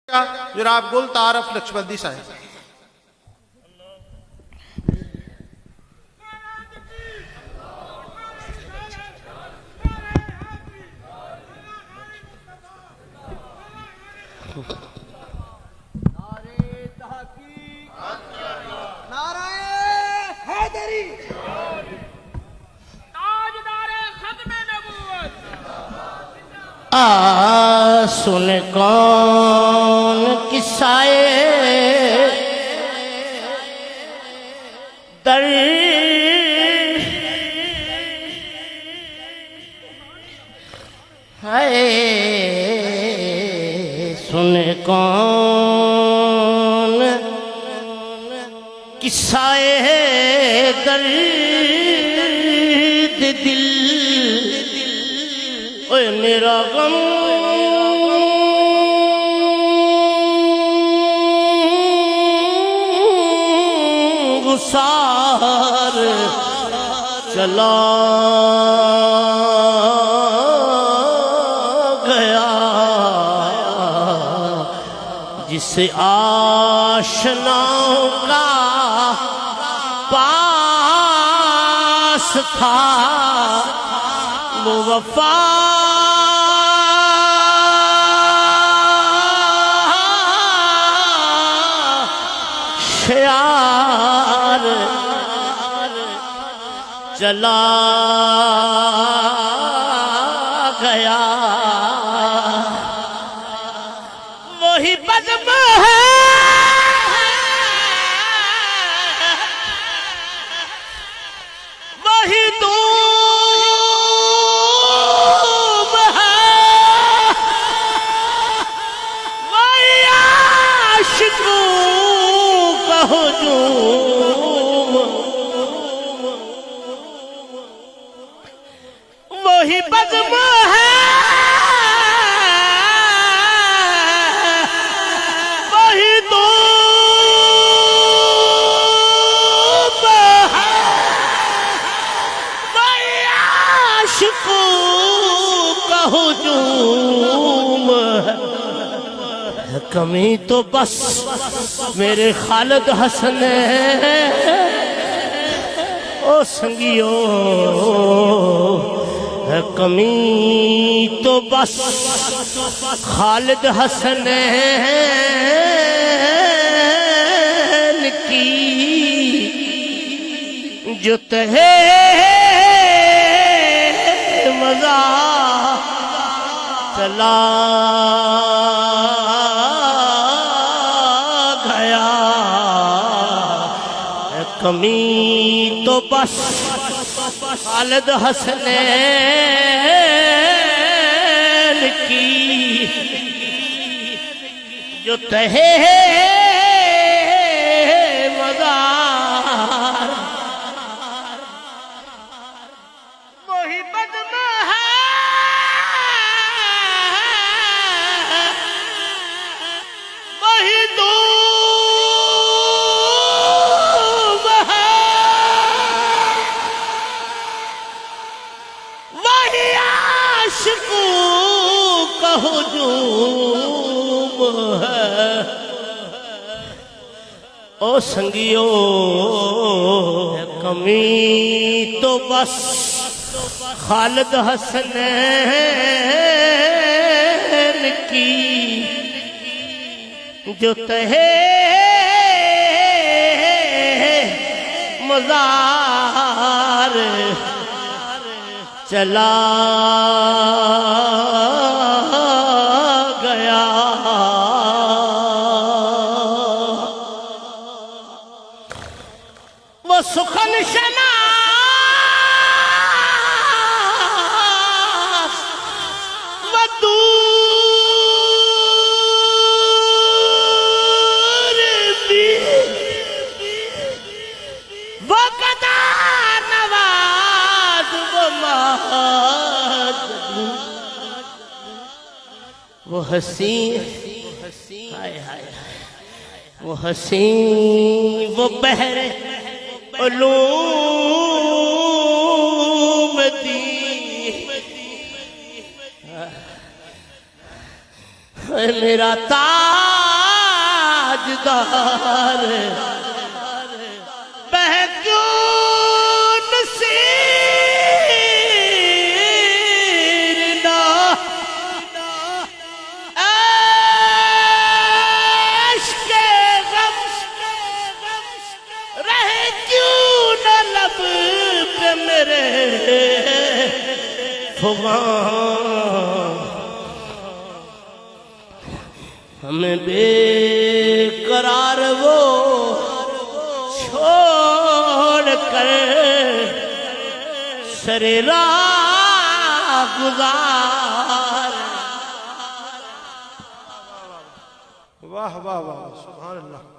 जनाब गुल तारफ नक्शबंदी साहब। सुन कौन किस्साए दर है, सुन कौन किस्साए दर्द दिल, ओए मेरा गम गुसार चला गया, जिसे आशनाओं का पास था वो वफा यार चला गया। वही बज़्म है वही धूम है, वही आशिकों हुजूम, वही बज़्म है वही धूम है, वही आशिकों का हुजूम है। कमी तो बस मेरे खालिद हसन ओ संगियो, कमी तो बस खालिद हसन की, जो तहे मजा चला कमी तो बस खालिद हसन की, जो तहे मज़ार वही बज़्म है वही हुजूम है। ओ संगियो कमी तो बस खालिद हसन की, जो तहे मज़ार चला गया। वो सुखन शनास वो दूर भी, वो कदा नवाज वो वो हसी हाय हाय, वो हसी वो बहरे उलूम दी, मेरा ताज ताजदार बह क्यों नसीर ना इश्क़े गम रहे क्यों न लब पे मेरे फुगान हमें बेकरार वो छोड़ कर सरे राह गुजार वाह वाह वाह सुभान अल्लाह।